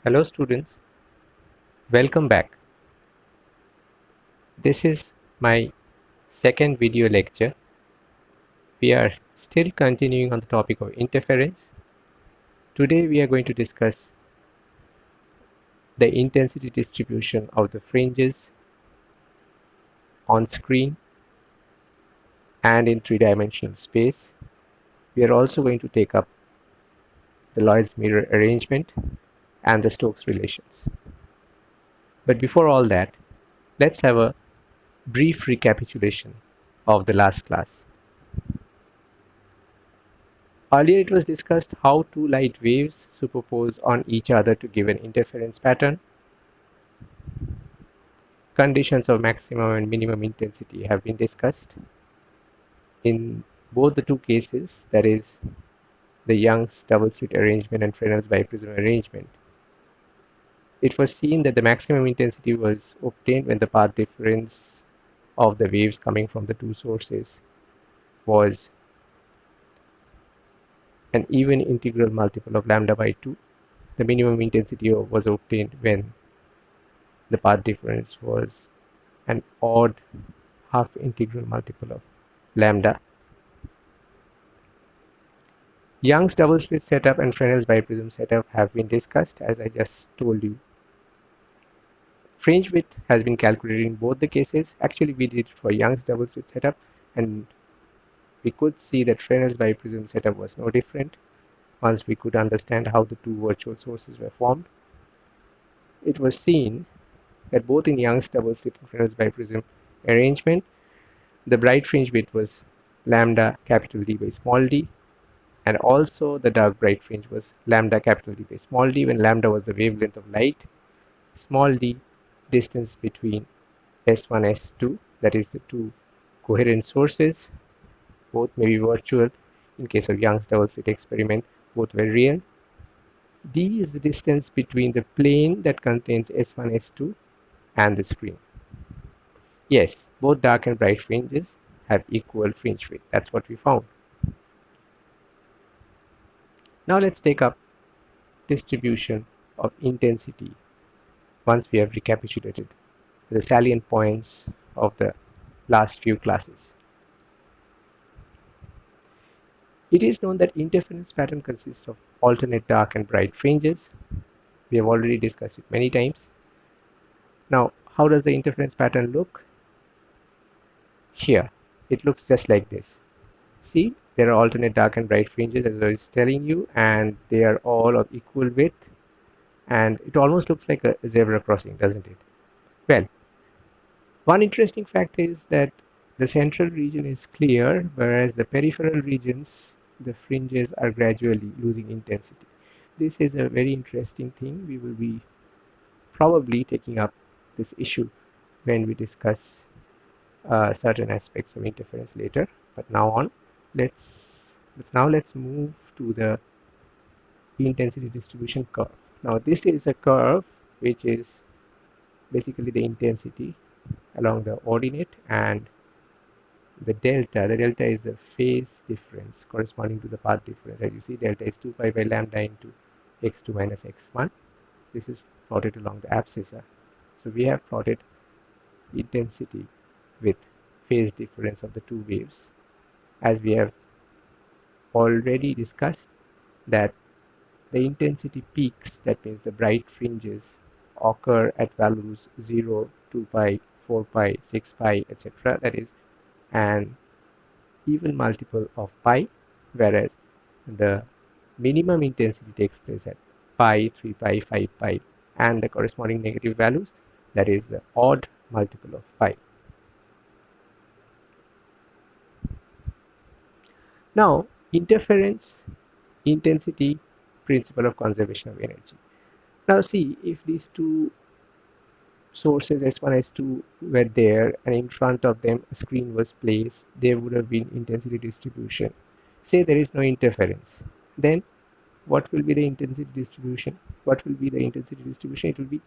Hello students, welcome back. This is my second video lecture. We are still continuing on the topic of interference. Today we are going to discuss the intensity distribution of the fringes on screen and in three-dimensional space. We are also going to take up the Lloyd Mirror arrangement and the Stokes relations. But before all that, let's have a brief recapitulation of the last class. Earlier it was discussed how two light waves superpose on each other to give an interference pattern. Conditions of maximum and minimum intensity have been discussed. In both the two cases, that is the Young's double-slit arrangement and Fresnel's biprism arrangement, it was seen that the maximum intensity was obtained when the path difference of the waves coming from the two sources was an even integral multiple of lambda by 2. The minimum intensity was obtained when the path difference was an odd half integral multiple of lambda. Young's double slit setup and Fresnel's biprism setup have been discussed, as I just told you. Fringe width has been calculated in both the cases. Actually, we did it for Young's double slit setup, and we could see that Fresnel's biprism setup was no different once we could understand how the two virtual sources were formed. It was seen that both in Young's double slit and Fresnel's biprism arrangement, the bright fringe width was lambda capital D by small d, and also the dark bright fringe was lambda capital D by small d, when lambda was the wavelength of light, small d distance between S1, S2, that is the two coherent sources. Both may be virtual. In case of Young's double slit experiment, both were real. D is the distance between the plane that contains S1, S2 and the screen. Yes, both dark and bright fringes have equal fringe width. That's what we found. Now let's take up distribution of intensity once we have recapitulated the salient points of the last few classes. It is known that interference pattern consists of alternate dark and bright fringes. We have already discussed it many times. Now, how does the interference pattern look? Here, it looks just like this. See, there are alternate dark and bright fringes, as I was telling you, and they are all of equal width, and it almost looks like a zebra crossing, doesn't it? Well, one interesting fact is that the central region is clear, whereas the peripheral regions, the fringes, are gradually losing intensity. This is a very interesting thing. We will be probably taking up this issue when we discuss certain aspects of interference later. But now on, let's move to the intensity distribution curve. Now this is a curve which is basically the intensity along the ordinate, and the delta is the phase difference corresponding to the path difference. As you see, delta is 2 pi by lambda into x2 minus x1. This is plotted along the abscissa. So we have plotted intensity with phase difference of the two waves. As we have already discussed, that the intensity peaks, that means the bright fringes, occur at values 0, 2 pi, 4 pi, 6 pi, etc. That is an even multiple of pi, whereas the minimum intensity takes place at pi, 3 pi, 5 pi, and the corresponding negative values, that is the odd multiple of pi. Now, interference intensity principle of conservation of energy. Now see, if these two sources S1, S2 were there, and in front of them a screen was placed, there would have been intensity distribution. Say there is no interference, then what will be the intensity distribution? What will be the intensity distribution? It will be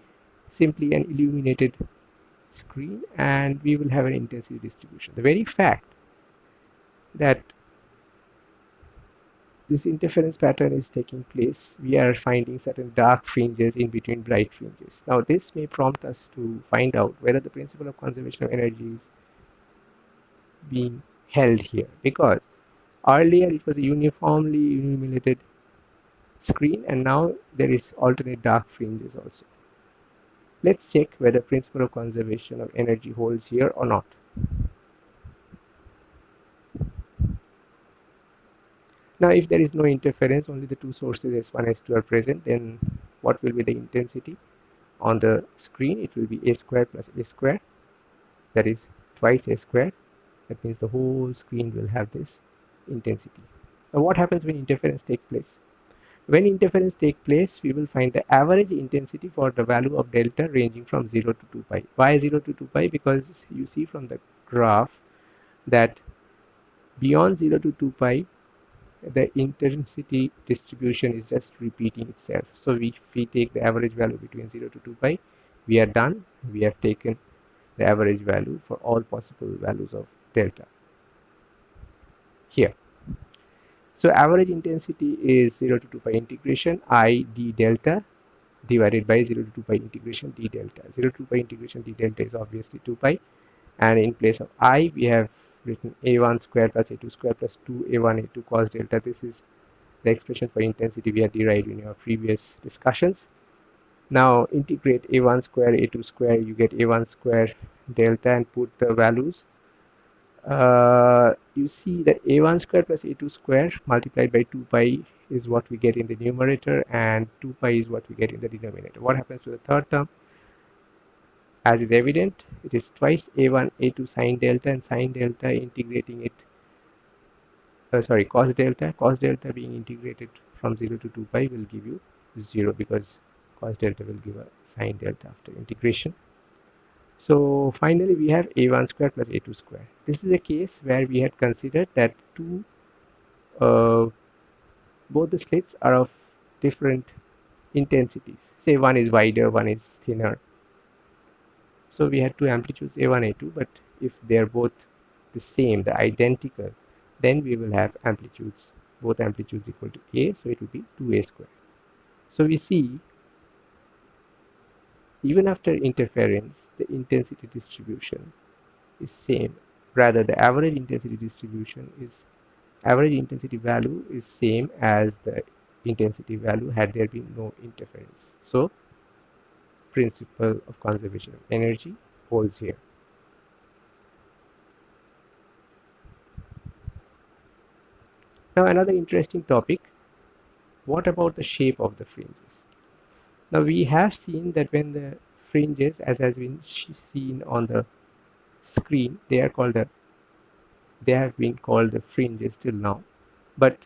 simply an illuminated screen, and we will have an intensity distribution. The very fact that this interference pattern is taking place, we are finding certain dark fringes in between bright fringes. Now, this may prompt us to find out whether the principle of conservation of energy is being held here, because earlier it was a uniformly illuminated screen and now there is alternate dark fringes also. Let's check whether principle of conservation of energy holds here or not. Now, if there is no interference, only the two sources S1, S2 are present, then what will be the intensity? On the screen, it will be A square plus A square, that is twice A square. That means the whole screen will have this intensity. Now, what happens when interference takes place? When interference takes place, we will find the average intensity for the value of delta ranging from 0 to 2 pi. Why 0 to 2 pi? Because you see from the graph that beyond 0 to 2 pi, the intensity distribution is just repeating itself. So if we take the average value between 0 to 2 pi, we are done. We have taken the average value for all possible values of delta here. So average intensity is 0 to 2 pi integration I d delta divided by 0 to 2 pi integration d delta. 0 to 2 pi integration d delta is obviously 2 pi, and in place of I we have written a1 square plus a2 square plus 2a1 a2 cos delta. This is the expression for intensity we had derived in your previous discussions. Now integrate a1 square a2 square, you get a1 square delta and put the values. You see that a1 square plus a2 square multiplied by 2 pi is what we get in the numerator, and 2 pi is what we get in the denominator. What happens to the third term? As is evident, it is twice a1 a2 sine delta, and sine delta integrating it, cos delta being integrated from 0 to 2 pi will give you 0, because cos delta will give a sine delta after integration. So finally we have a1 square plus a2 square. This is a case where we had considered that both the slits are of different intensities. Say one is wider, one is thinner. So we had two amplitudes a1, a2, but if they are both the same, the identical, then we will have amplitudes, both amplitudes equal to a, so it will be 2a square. So we see even after interference, the intensity distribution is same. Rather, the average intensity distribution is, average intensity value is same as the intensity value had there been no interference. So principle of conservation of energy holds here. Now another interesting topic, what about the shape of the fringes? Now we have seen that when the fringes, as has been seen on the screen, they have been called the fringes till now. But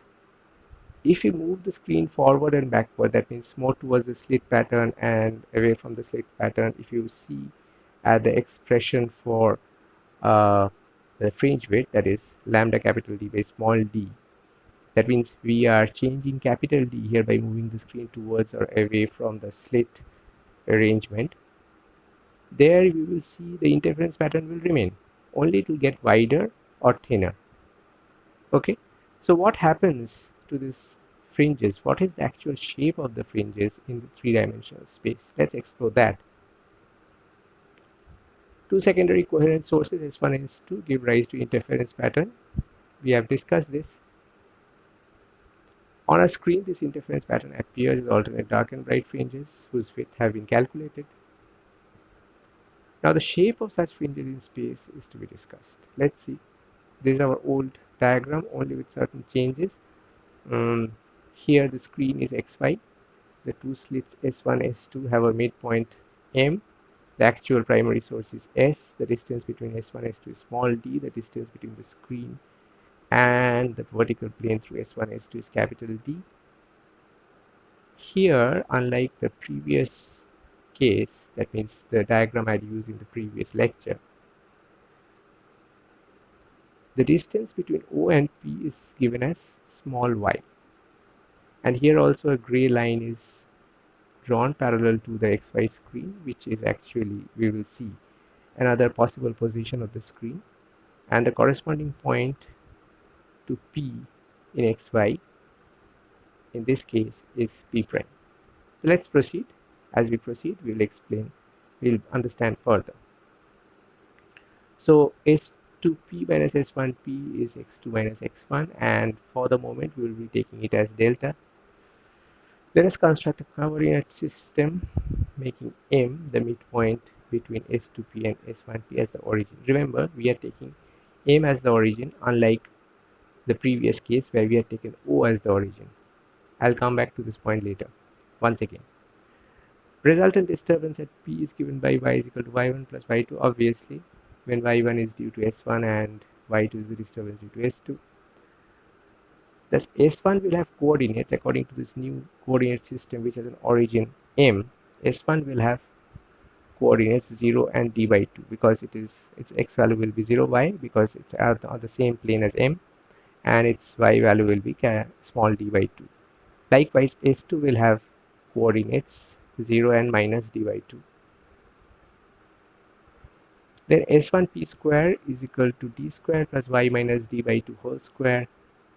if you move the screen forward and backward, that means more towards the slit pattern and away from the slit pattern, if you see the expression for the fringe width, that is lambda capital D by small d, that means we are changing capital D here by moving the screen towards or away from the slit arrangement. There we will see the interference pattern will remain, only it will get wider or thinner. Okay, so what happens to this fringes? What is the actual shape of the fringes in the three-dimensional space? Let's explore that. Two secondary coherent sources S1 and S2 give rise to interference pattern. We have discussed this. On a screen, this interference pattern appears as alternate dark and bright fringes whose width have been calculated. Now the shape of such fringes in space is to be discussed. Let's see. This is our old diagram, only with certain changes. Here the screen is xy. The two slits S1, S2 have a midpoint M. The actual primary source is S. The distance between S1 and S2 is small d. The distance between the screen and the vertical plane through S1, S2 is capital D. Here, unlike the previous case, that means the diagram I had used in the previous lecture, the distance between O and P is given as small y. And here also a gray line is drawn parallel to the XY screen, which is actually, we will see, another possible position of the screen, and the corresponding point to P in XY in this case is P prime. So let's proceed. As we proceed, we'll understand further. So S2P minus S1P is x2 minus x1, and for the moment we will be taking it as delta. Let us construct a coordinate system making M the midpoint between S2P and S1P as the origin. Remember, we are taking M as the origin, unlike the previous case where we had taken O as the origin. I'll come back to this point later. Once again, resultant disturbance at P is given by y is equal to y1 plus y2. Obviously, when y1 is due to S1 and y2 is the disturbance due to S2. Thus, S1 will have coordinates according to this new coordinate system which has an origin M. S1 will have coordinates 0 and d by 2 because its x value will be 0 y because it's on the same plane as M, and its y value will be small d by 2. Likewise, S2 will have coordinates 0 and minus d by 2. Then S1P square is equal to d square plus y minus d by 2 whole square,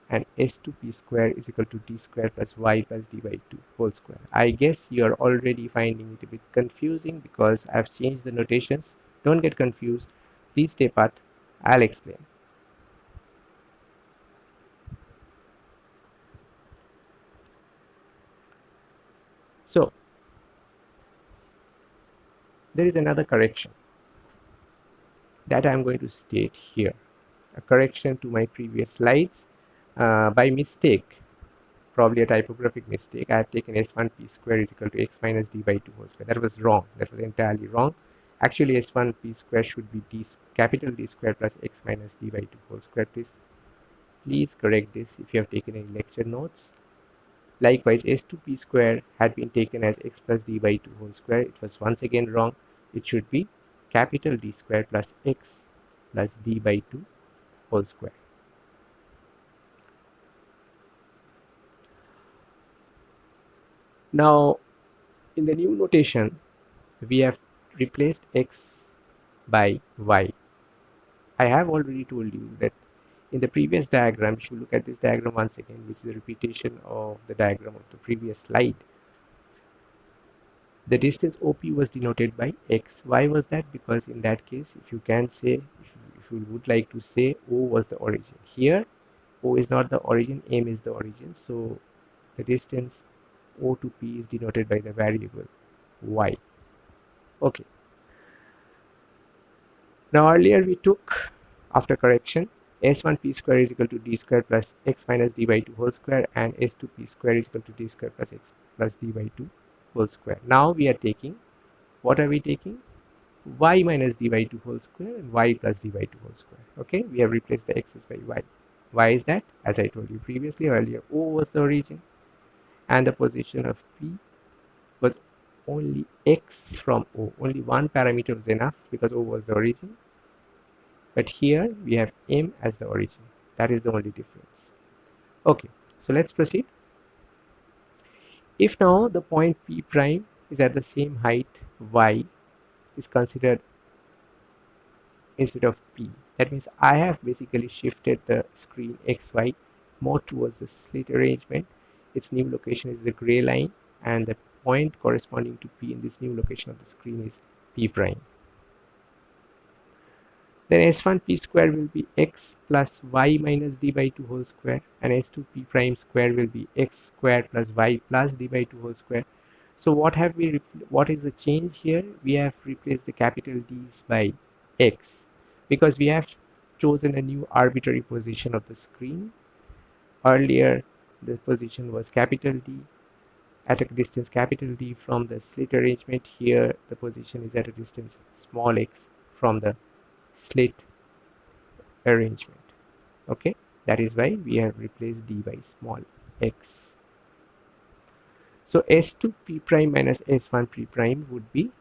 and S2P square is equal to d square plus y plus d by 2 whole square. I guess you are already finding it a bit confusing because I've changed the notations. Don't get confused. Please stay put. I'll explain. So, there is another correction that I'm going to state here. A correction to my previous slides. By mistake, probably a typographic mistake, I have taken S1P square is equal to x minus d by 2 whole square. That was wrong. That was entirely wrong. Actually, S1P square should be capital D square plus x minus d by 2 whole square. Please correct this if you have taken any lecture notes. Likewise, S2P square had been taken as x plus d by 2 whole square. It was once again wrong. It should be capital D square plus x plus d by 2 whole square. Now, in the new notation, we have replaced x by y. I have already told you that in the previous diagram, if you look at this diagram once again, which is a repetition of the diagram of the previous slide, the distance OP was denoted by x. Why was that? Because in that case, if you would like to say O was the origin. Here, O is not the origin, M is the origin. So the distance O to P is denoted by the variable y. Okay. Now earlier we took, after correction, S1P square is equal to d square plus x minus d by 2 whole square, and S2P square is equal to d square plus x plus d by 2 whole square. Now we are taking, what are we taking? Y minus d by 2 whole square and y plus d by 2 whole square. Okay, we have replaced the x's by y. Why is that? As I told you previously, earlier O was the origin and the position of P was only x from O. Only one parameter was enough because O was the origin. But here we have M as the origin. That is the only difference. Okay, so let's proceed. If now the point P prime is at the same height, y is considered instead of P. That means I have basically shifted the screen XY more towards the slit arrangement. Its new location is the gray line, and the point corresponding to P in this new location of the screen is P prime. Then S1P square will be x plus y minus d by 2 whole square, and S2P prime square will be x square plus y plus d by 2 whole square. So what is the change here? We have replaced the capital D's by x because we have chosen a new arbitrary position of the screen. Earlier the position was capital D at a distance capital D from the slit arrangement. Here the position is at a distance small x from the slit arrangement. Okay, that is why we have replaced d by small x. So S2P prime minus S1P prime would be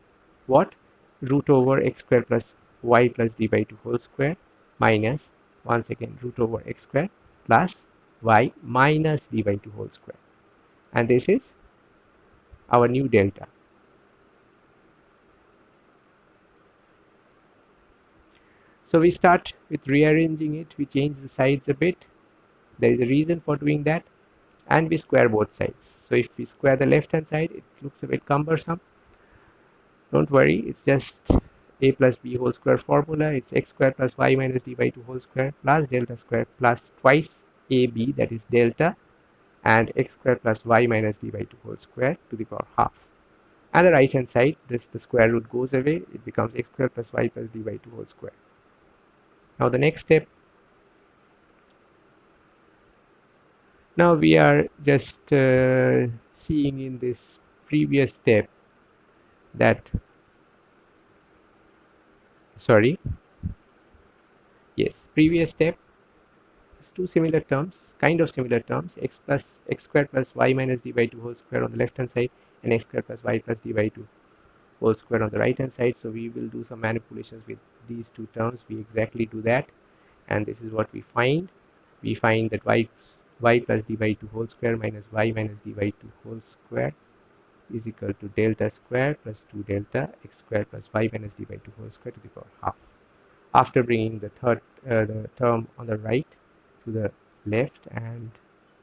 what? Root over x square plus y plus d by 2 whole square minus, once again, root over x square plus y minus d by 2 whole square. And this is our new delta. So we start with rearranging it. We change the sides a bit. There is a reason for doing that. and we square both sides. So if we square the left hand side, it looks a bit cumbersome. Don't worry, it's just a plus b whole square formula. It's x squared plus y minus d by 2 whole square plus delta square plus twice ab, that is delta, and x squared plus y minus d by 2 whole square to the power half. And the right hand side, the square root goes away. It becomes x squared plus y plus d by 2 whole square. Now the next step, now we are just seeing in this previous step that, sorry, yes, previous step is two similar terms, kind of similar terms, x squared plus y minus d by 2 whole square on the left hand side and x squared plus y plus d by 2 whole square on the right hand side. So we will do some manipulations with these two terms. We exactly do that, and this is what we find. We find that y plus d by 2 whole square minus y minus d by 2 whole square is equal to delta square plus 2 delta x square plus y minus d by 2 whole square to the power half. After bringing the the term on the right to the left and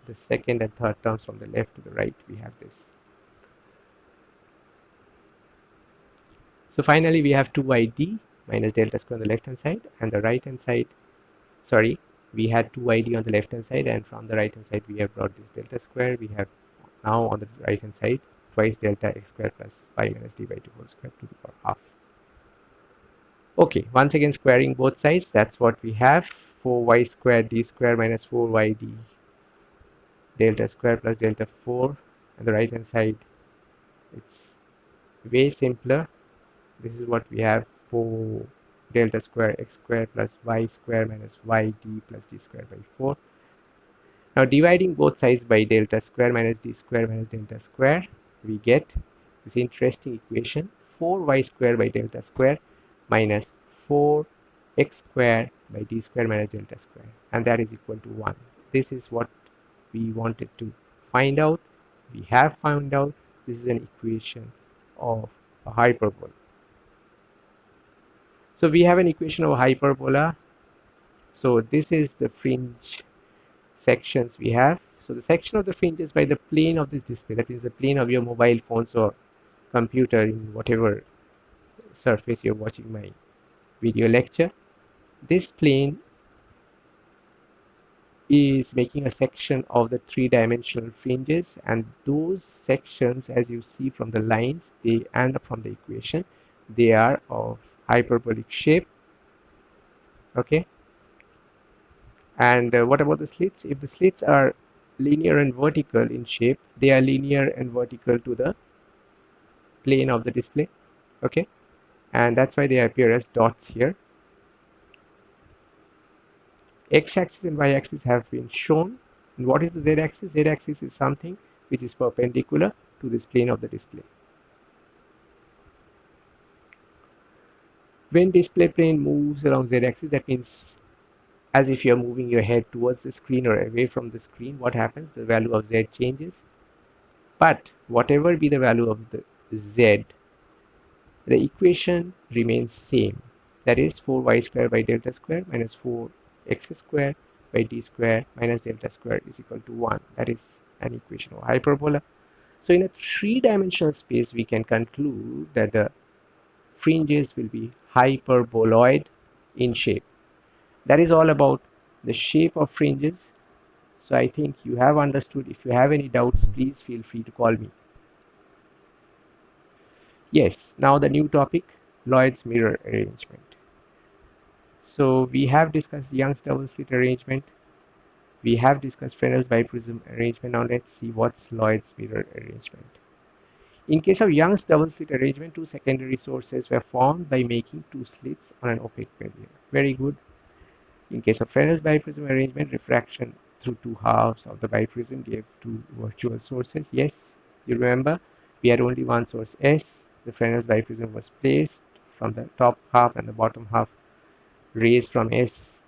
the second and third terms from the left to the right, we have this. So finally we have 2yd minus delta square on the left hand side, and the right hand side, sorry, we had 2yd on the left hand side, and from the right hand side we have brought this delta square. We have now on the right hand side twice delta x square plus y minus d by 2 whole square to the power half. Okay, once again squaring both sides, that's what we have. 4y squared d square minus 4yd delta square plus delta 4. On the right hand side, it's way simpler. This is what we have: 4 delta square x square plus y square minus yd plus d square by 4. Now dividing both sides by delta square minus d square minus delta square, we get this interesting equation: 4y square by delta square minus 4x square by d square minus delta square, and that is equal to 1. This is what we wanted to find out. We have found out. This is an equation of a hyperbola. So we have an equation of a hyperbola. So this is the fringe sections we have. So the section of the fringe is by the plane of the display, that is the plane of your mobile phones or computer in whatever surface you're watching my video lecture. This plane is making a section of the three-dimensional fringes, and those sections, as you see from the lines, they end up from the equation, they are of hyperbolic shape. Okay, and what about the slits? If the slits are linear and vertical in shape, they are linear and vertical to the plane of the display. Okay, and that's why they appear as dots here. X-axis and y-axis have been shown. And what is the z-axis? Z-axis is something which is perpendicular to this plane of the display. When display plane moves along z-axis, that means as if you're moving your head towards the screen or away from the screen, what happens? The value of z changes. But whatever be the value of the z, the equation remains same. That is 4y square by delta square minus 4x square by d square minus delta square is equal to 1. That is an equation of hyperbola. So in a three-dimensional space, we can conclude that the fringes will be hyperboloid in shape. That is all about the shape of fringes. So I think you have understood. If you have any doubts, please feel free to call me. Yes, now the new topic, Lloyd's mirror arrangement. So we have discussed Young's double slit arrangement. We have discussed Fresnel's biprism arrangement. Now let's see what's Lloyd's mirror arrangement. In case of Young's double slit arrangement, two secondary sources were formed by making two slits on an opaque barrier. Very good. In case of Fresnel's biprism arrangement, refraction through two halves of the biprism gave two virtual sources. Yes, you remember, we had only one source S. The Fresnel's biprism was placed from the top half, and the bottom half, rays from S,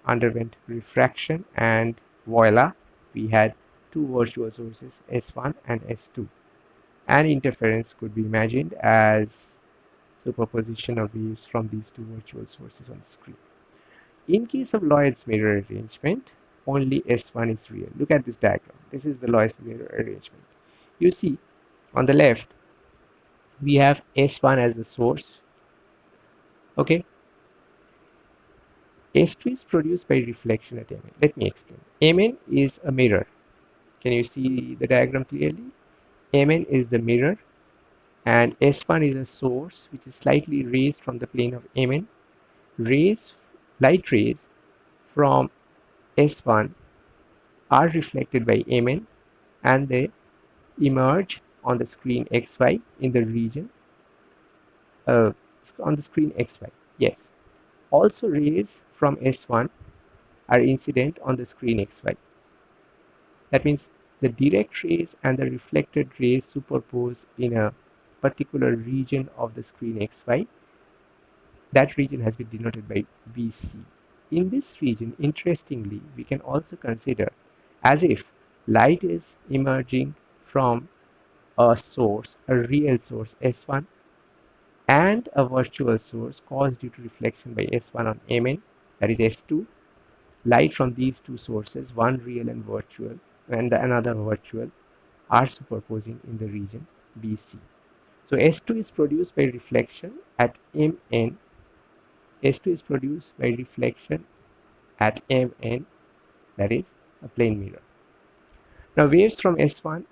underwent refraction, and voila, we had two virtual sources, S1 and S2. And interference could be imagined as superposition of waves from these two virtual sources on the screen. In case of Lloyd's mirror arrangement, only S1 is real. Look at this diagram. This is the Lloyd Mirror arrangement. You see, on the left, we have S1 as the source. Okay, S2 is produced by reflection at Mn. Let me explain. Mn is a mirror. Can you see the diagram clearly? Mn is the mirror, and S1 is a source which is slightly raised from the plane of Mn. Light rays from S1 are reflected by Mn, and they emerge on the screen XY in the region uh, on the screen XY. Yes. Also, rays from S1 are incident on the screen XY. That means the direct rays and the reflected rays superpose in a particular region of the screen XY. That region has been denoted by BC. In this region, interestingly, we can also consider as if light is emerging from a source, a real source S1, and a virtual source caused due to reflection by S1 on Mn, that is S2. Light from these two sources, one real and virtual, and another virtual, are superposing in the region BC. So S2 is produced by reflection at Mn. S2 is produced by reflection at Mn, that is a plane mirror. Now waves from S1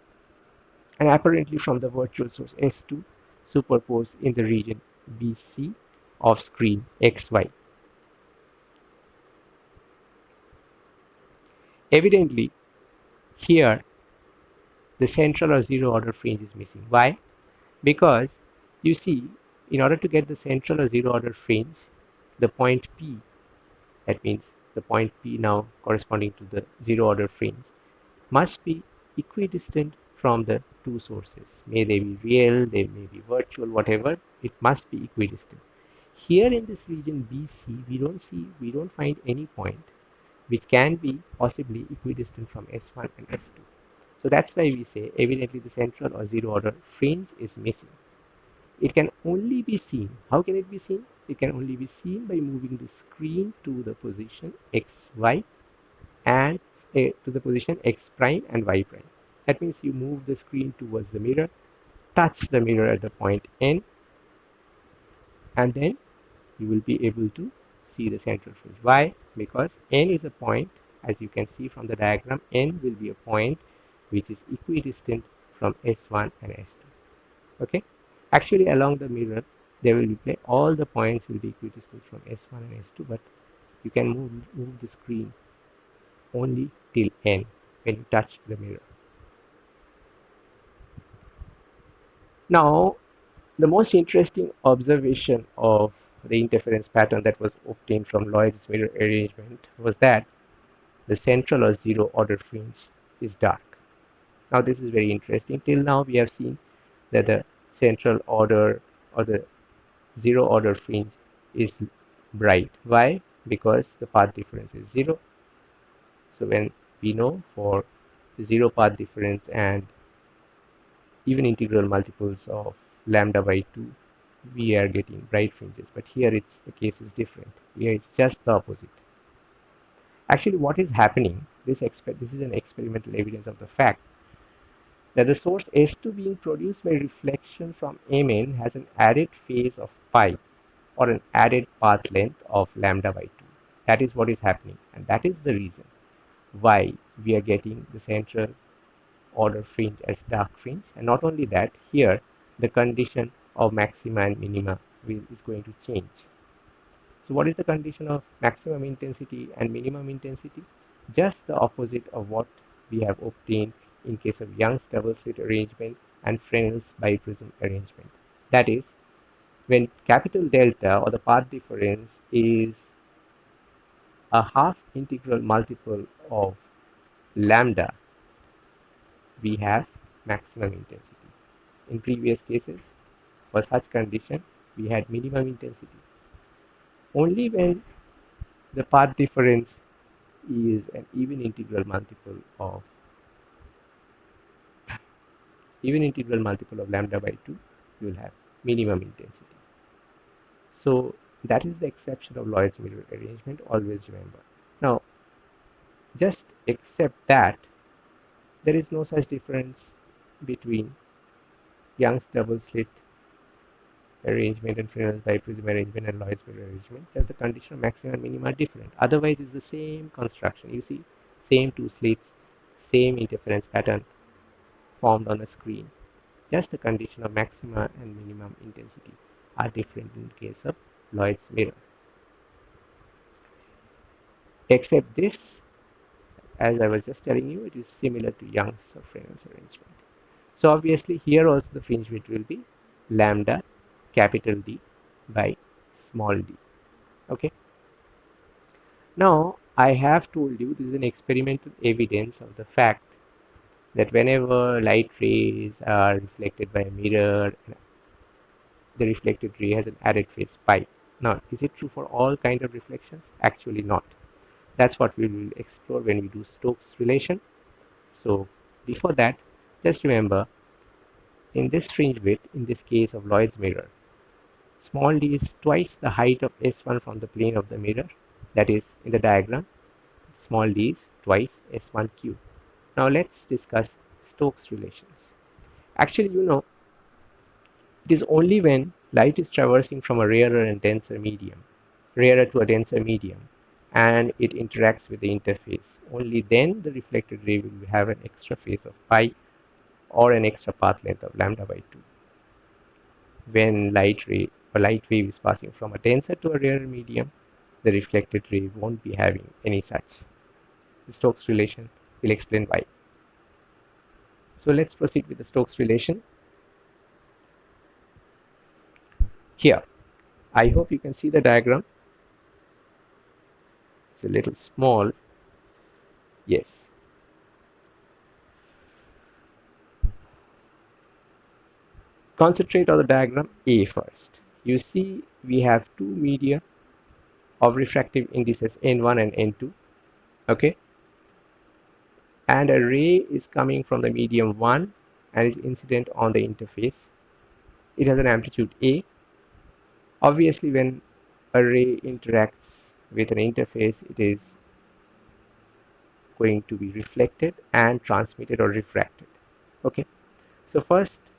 and apparently from the virtual source S2 superpose in the region BC of screen XY. Evidently, here the central or zero order fringe is missing. Why? Because you see, in order to get the central or zero order fringe, the point P, that means the point P now corresponding to the zero order fringe, must be equidistant from the two sources. May they be real, they may be virtual, whatever, it must be equidistant. Here in this region BC, we don't find any point which can be possibly equidistant from S1 and S2. So that's why we say evidently the central or zero order fringe is missing. It can only be seen. How can it be seen? It can only be seen by moving the screen to the position XY and to the position X prime and Y prime. That means you move the screen towards the mirror, touch the mirror at the point N, and then you will be able to see the central fringe. Why? Because N is a point, as you can see from the diagram, N will be a point which is equidistant from S1 and S2. Okay? Actually, along the mirror, there will be all the points will be equidistant from S1 and S2, but you can move the screen only till N when you touch the mirror. Now, the most interesting observation of the interference pattern that was obtained from Lloyd's mirror arrangement was that the central or zero order fringe is dark. Now this is very interesting. Till now we have seen that the central order or the zero order fringe is bright. Why? Because the path difference is zero. So when we know for zero path difference and even integral multiples of lambda by 2, we are getting bright fringes. But here the case is different. Here it's just the opposite. Actually, what is happening, this is an experimental evidence of the fact that the source S2 being produced by reflection from Mn has an added phase of pi, or an added path length of lambda by 2. That is what is happening, and that is the reason why we are getting the central order fringe as dark fringe. And not only that, here the condition of maxima and minima is going to change. So what is the condition of maximum intensity and minimum intensity? Just the opposite of what we have obtained in case of Young's double slit arrangement and Fresnel's biprism arrangement. That is, when capital delta, or the path difference, is a half integral multiple of lambda, we have maximum intensity. In previous cases, for such condition, we had minimum intensity. Only when the path difference is an even integral multiple of lambda by 2, you will have minimum intensity. So that is the exception of Lloyd's mirror arrangement, always remember. Now, Just accept that there is no such difference between Young's double slit arrangement and fringes biprism arrangement and Lloyd's mirror arrangement. Just the condition of maximum and minimum are different. Otherwise, it's the same construction. You see, same two slits, same interference pattern formed on the screen. Just the condition of maxima and minimum intensity are different in case of Lloyd's mirror. Except this, as I was just telling you, it is similar to Young's or Fresnel's arrangement. So obviously here also the fringe width will be lambda capital D by small d. Okay. Now I have told you this is an experimental evidence of the fact that whenever light rays are reflected by a mirror, the reflected ray has an added phase pi. Now, is it true for all kind of reflections? Actually not. That's what we will explore when we do Stokes relation. So before that, just remember, in this fringe width, in this case of Lloyd's mirror, small d is twice the height of S1 from the plane of the mirror. That is, in the diagram, small d is twice S1 cube. Now let's discuss Stokes relations. Actually, it is only when light is traversing from a rarer to a denser medium, and it interacts with the interface, only then the reflected ray will have an extra phase of pi or an extra path length of lambda by 2. When a light wave is passing from a denser to a rarer medium, the reflected ray won't be having any such. The Stokes relation will explain why. So let's proceed with the Stokes relation. Here, I hope you can see the diagram. It's a little small. Yes. Concentrate on the diagram A first. You see we have two media of refractive indices N1 and N2. Okay. And a ray is coming from the medium 1 and is incident on the interface. It has an amplitude A. Obviously, when a ray interacts with an interface, it is going to be reflected and transmitted or refracted. Okay. So first,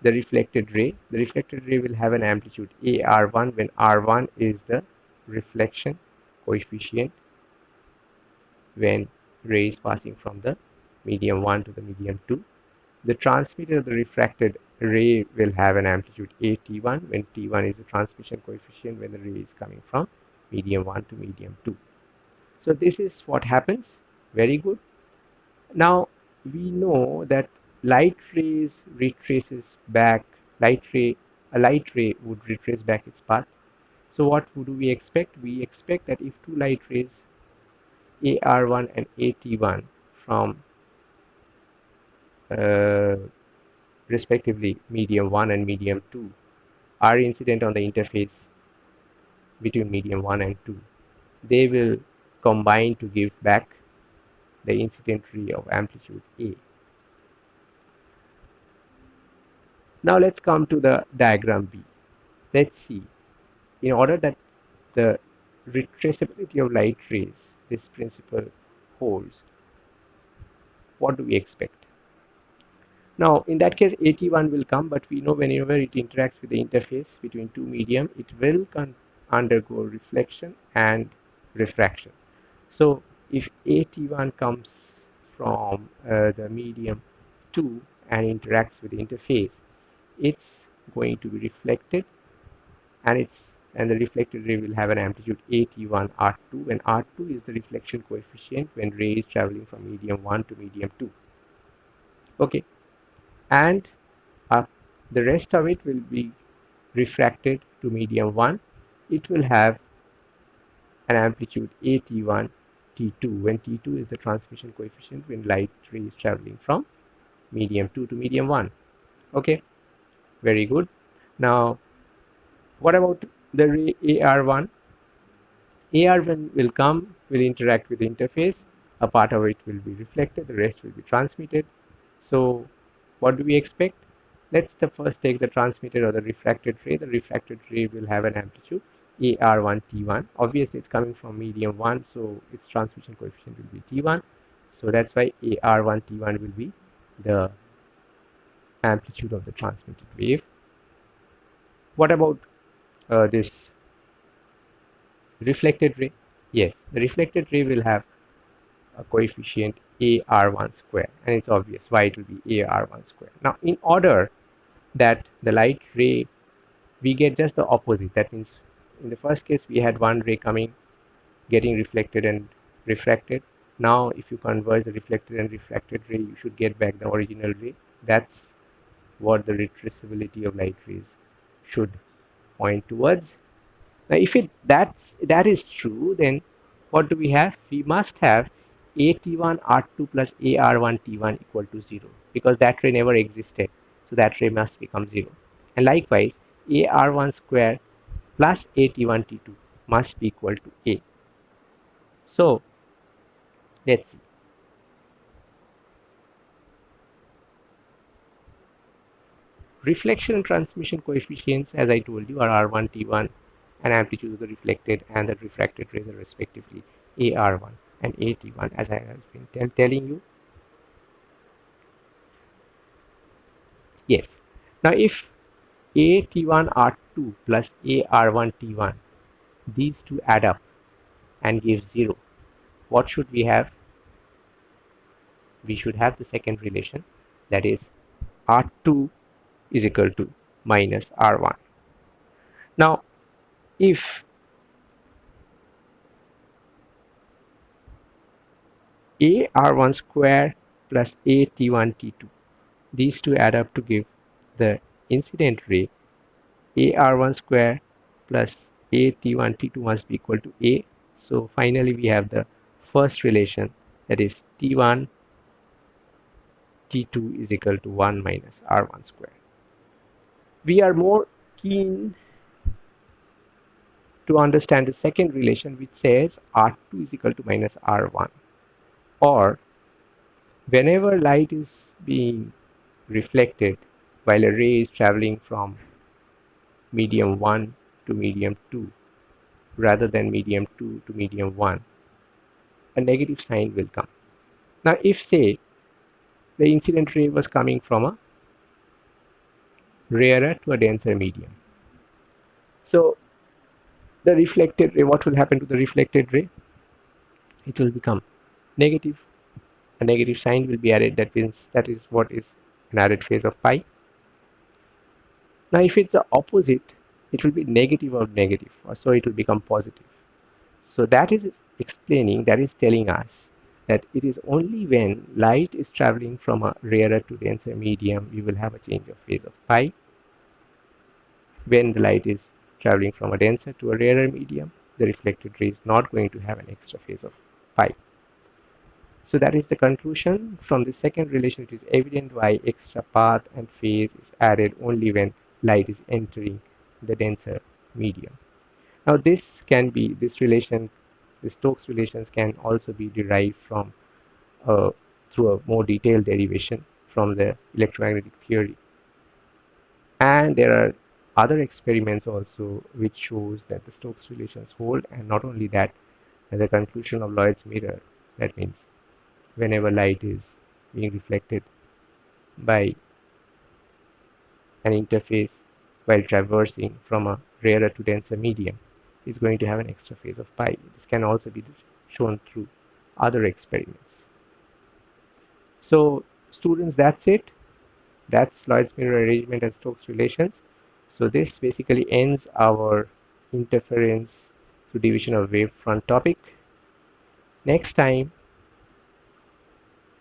the reflected ray will have an amplitude AR1 when R1 is the reflection coefficient when ray is passing from the medium 1 to the medium 2. The transmitted of the refracted ray will have an amplitude AT1 when T1 is the transmission coefficient when the ray is coming from medium 1 to medium 2. So this is what happens. Very good. Now we know that light rays retraces back, a light ray would retrace back its path. So what do we expect? We expect that if two light rays AR1 and AT1 from respectively medium 1 and medium 2 are incident on the interface between medium 1 and 2, they will combine to give back the incident ray of amplitude A. Now let's come to the diagram B. Let's see, in order that the retraceability of light rays, this principle holds, what do we expect? Now, in that case, AT1 will come, but we know whenever it interacts with the interface between two medium, it will undergo reflection and refraction. So, if AT1 comes from the medium 2 and interacts with the interface, it's going to be reflected, and the reflected ray will have an amplitude AT1 R2, and R2 is the reflection coefficient when ray is traveling from medium 1 to medium 2. Okay. And the rest of it will be refracted to medium 1. It will have an amplitude AT1 T2 when T2 is the transmission coefficient when light ray is traveling from medium 2 to medium 1. Okay, very good. Now what about the ray AR1? AR1 will interact with the interface. A part of it will be reflected, the rest will be transmitted. So what do we expect? Let's first take the transmitted or the refracted ray. The refracted ray will have an amplitude AR1 T1. Obviously it's coming from medium 1, so its transmission coefficient will be T1. So that's why AR1 T1 will be the amplitude of the transmitted wave. What about this reflected ray? Yes, the reflected ray will have a coefficient AR1 square, and it's obvious why it will be AR1 square. Now, in order that the light ray, we get just the opposite. That means in the first case, we had one ray coming, getting reflected and refracted. Now, if you converge the reflected and refracted ray, you should get back the original ray. That's what the retraceability of light rays should point towards. Now, if that is true, then what do we have? We must have AT1 R2 plus AR1 T1 equal to 0, because that ray never existed. So that ray must become 0. And likewise, AR1 square plus AT1 T2 must be equal to A. So let's see. Reflection and transmission coefficients, as I told you, are R1 T1 and amplitude of the reflected and the refracted rays are respectively AR1 and AT1, as I have been telling you. Yes. Now, if AT1 R2 plus AR1 T1, these two add up and give 0, what should we have? We should have the second relation, that is R2 is equal to minus R1. Now, if AR1 square plus AT1 T2, these two add up to give the incident ray, AR1 square plus AT1 T2 must be equal to A. So finally we have the first relation, that is T1 T2 is equal to 1 minus R1 square. We are more keen to understand the second relation, which says R2 is equal to minus R1, or whenever light is being reflected while a ray is traveling from medium 1 to medium 2 rather than medium 2 to medium 1, a negative sign will come. Now, if say the incident ray was coming from a rarer to a denser medium, so the reflected ray, what will happen to the reflected ray? It will become negative. A negative sign will be added. That means that is what is an added phase of pi. Now, if it's the opposite, it will be negative or negative, or so it will become positive. So that is explaining, that is telling us that it is only when light is traveling from a rarer to denser medium, you will have a change of phase of pi. When the light is traveling from a denser to a rarer medium, the reflected ray is not going to have an extra phase of pi. So that is the conclusion from the second relation. It is evident why extra path and phase is added only when light is entering the denser medium. Now this relation, the Stokes relations can also be derived from through a more detailed derivation from the electromagnetic theory. And there are other experiments also which shows that the Stokes relations hold, and not only that, the conclusion of Lloyd's mirror, that means whenever light is being reflected by an interface while traversing from a rarer to denser medium, is going to have an extra phase of pi. This can also be shown through other experiments. So students, that's it. That's Lloyd's mirror arrangement and Stokes relations. So this basically ends our interference through division of wavefront topic. Next time,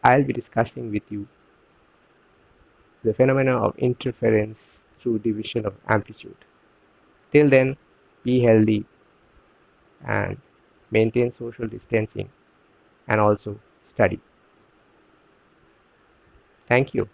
I'll be discussing with you the phenomena of interference through division of amplitude. Till then, be healthy and maintain social distancing and also study. Thank you.